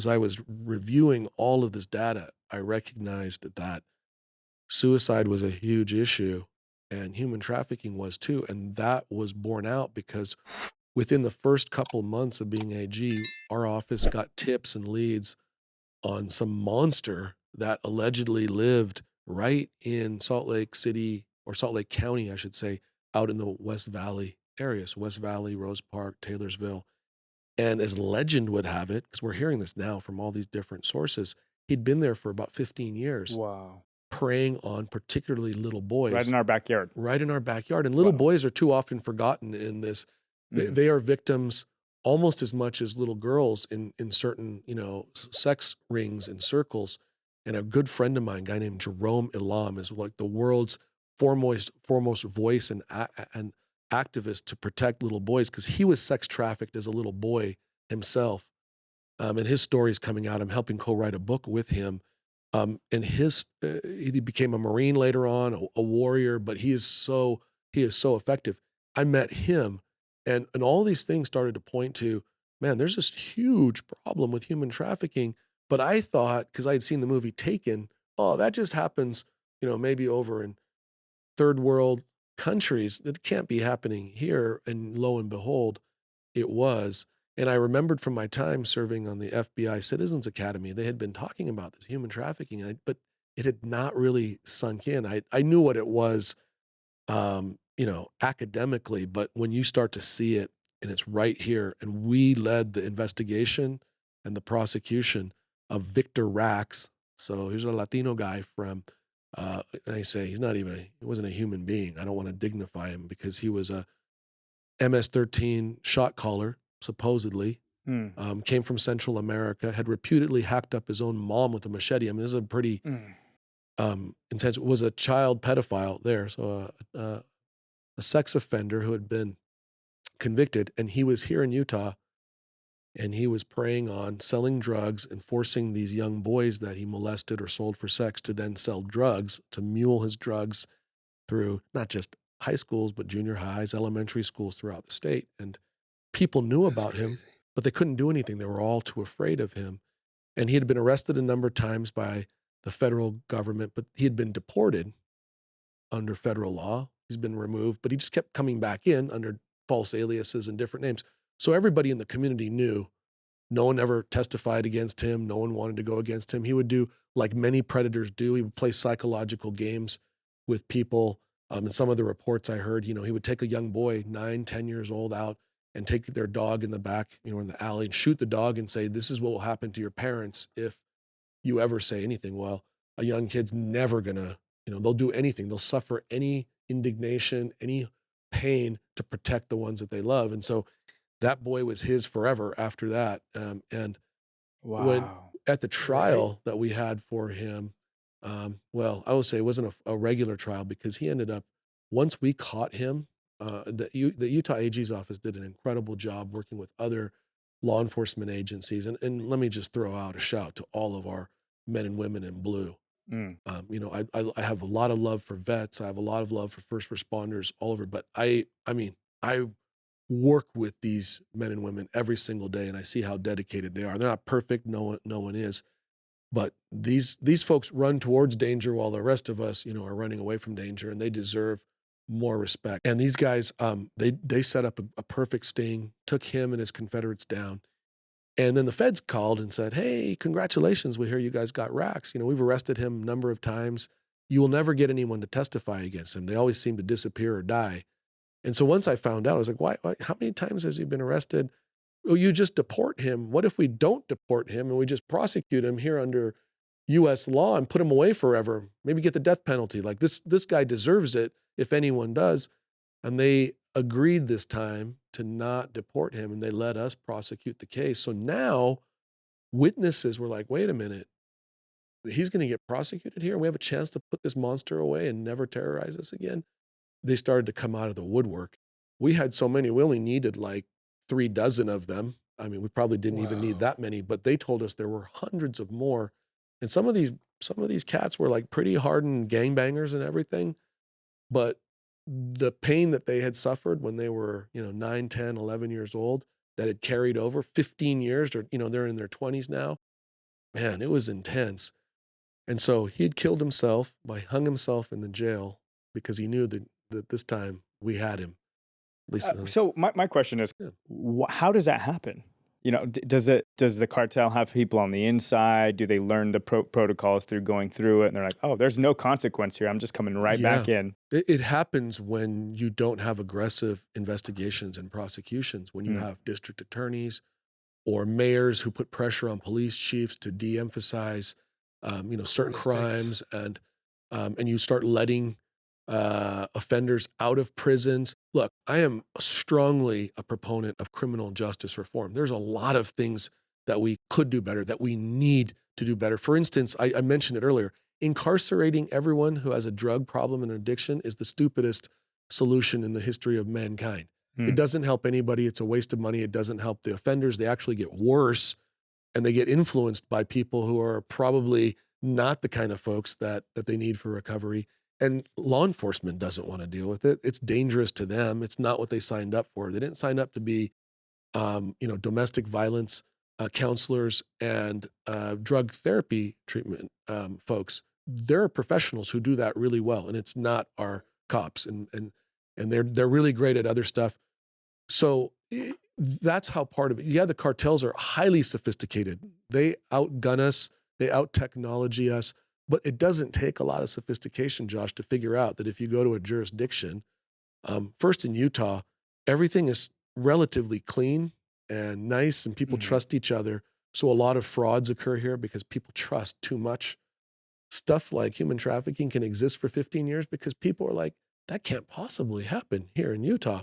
As I was reviewing all of this data, I recognized that suicide was a huge issue and human trafficking was too. And that was borne out because within the first couple months of being AG, our office got tips and leads on some monster that allegedly lived right in Salt Lake City or Salt Lake County, I should say, out in the West Valley area. So West Valley, Rose Park, Taylorsville. And as legend would have it, because we're hearing this now from all these different sources, he'd been there for about 15 years, Wow. preying on particularly little Right in boys our backyard. right in our backyard. And little Wow. boys are too often forgotten in this. They are victims almost as much as little girls in certain, sex rings and circles. And a good friend of mine, a guy named Jerome Elam, is like the world's foremost voice and activist to protect little boys because he was sex trafficked as a little boy himself. And his story is coming out. I'm helping co-write a book with him. And he became a Marine later on, a warrior, but he is so effective. I met him, and all these things started to point to, man, there's this huge problem with human trafficking. But I thought, because I had seen the movie Taken, oh, that just happens, maybe over in third world countries. That can't be happening here. And lo and behold, it was. And I remembered from my time serving on the FBI Citizens Academy, they had been talking about this human trafficking, but it had not really sunk in. I knew what it was, academically, but when you start to see it and it's right here, and we led the investigation and the prosecution of Victor Rax. So here's a Latino guy from, and I say he wasn't a human being. I don't want to dignify him because he was a MS-13 shot caller, supposedly, Mm. came from Central America, had reputedly hacked up his own mom with a machete. I mean, this is a pretty Mm. intense. Was a child pedophile there, so a sex offender who had been convicted, and he was here in Utah, and he was preying on selling drugs and forcing these young boys that he molested or sold for sex to then sell drugs to mule his drugs through not just high schools but junior highs, elementary schools throughout the state, and people knew That's about him, crazy. but they couldn't do anything. They were all too afraid of him. And he had been arrested a number of times by the federal government, but he had been deported under federal law. He's been removed, but he just kept coming back in under false aliases and different names. So everybody in the community knew. No one ever testified against him. No one wanted to go against him. He would do like many predators do. He would play psychological games with people. In some of the reports I heard, he would take a young boy, 9, 10 years old, out and take their dog in the back, in the alley, and shoot the dog and say, "This is what will happen to your parents if you ever say anything." Well, a young kid's never gonna, they'll do anything. They'll suffer any indignation, any pain to protect the ones that they love. And so that boy was his forever after that. And when Wow. at the Right. trial that we had for him, well, I will say it wasn't a regular trial because he ended up, once we caught him, the Utah AG's office did an incredible job working with other law enforcement agencies. And let me just throw out a shout to all of our men and women in blue. Mm. I have a lot of love for vets. I have a lot of love for first responders all over. But I mean, I work with these men and women every single day, and I see how dedicated they are. They're not perfect. No one is. But these folks run towards danger while the rest of us, are running away from danger, and they deserve more respect. And these guys, they set up a perfect sting, took him and his Confederates down. And then the feds called and said, "Hey, congratulations. We hear you guys got racks. We've arrested him a number of times. You will never get anyone to testify against him. They always seem to disappear or die." And so once I found out, I was like, why how many times has he been arrested? "Oh, you just deport him. What if we don't deport him and we just prosecute him here under US law and put him away forever? Maybe get the death penalty. Like this guy deserves it if anyone does." And they agreed this time to not deport him, and they let us prosecute the case. So now witnesses were like, "Wait a minute. He's going to get prosecuted here. We have a chance to put this monster away and never terrorize us again." They started to come out of the woodwork. We had so many, we only needed like 3 dozen of them. I mean, we probably didn't even need Wow. that many, but they told us there were hundreds of more. And some of these cats were like pretty hardened gangbangers and everything, but the pain that they had suffered when they were, 9, 10, 11 years old that had carried over 15 years, or, they're in their 20s now. man, it was intense. And so he had killed himself by hung himself in the jail because he knew that this time we had him. At least, So my question is, yeah. how does that happen? You know, does the cartel have people on the inside? Do they learn the protocols through going through it? And they're like, oh, there's no consequence here. I'm just coming right Yeah. back in. It happens when you don't have aggressive investigations and prosecutions, when you Mm, have district attorneys or mayors who put pressure on police chiefs to de-emphasize, certain mistakes. crimes, and you start letting offenders out of prisons. Look, I am strongly a proponent of criminal justice reform. There's a lot of things that we could do better, that we need to do better. For instance, I mentioned it earlier. Incarcerating everyone who has a drug problem and addiction is the stupidest solution in the history of mankind. It Mm, doesn't help anybody. It's a waste of money. It doesn't help the offenders. They actually get worse and they get influenced by people who are probably not the kind of folks that they need for recovery. And law enforcement doesn't want to deal with it. It's dangerous to them. It's not what they signed up for. They didn't sign up to be, domestic violence counselors and drug therapy treatment folks. There are professionals who do that really well, and it's not our cops. And they're really great at other stuff. So that's how part of it. Yeah, the cartels are highly sophisticated. They outgun us, they out technology us, but it doesn't take a lot of sophistication, Josh, to figure out that if you go to a jurisdiction, first in Utah, everything is relatively clean and nice, and people mhm. trust each other. So a lot of frauds occur here because people trust too much. Stuff like human trafficking can exist for 15 years because people are like, that can't possibly happen here in Utah.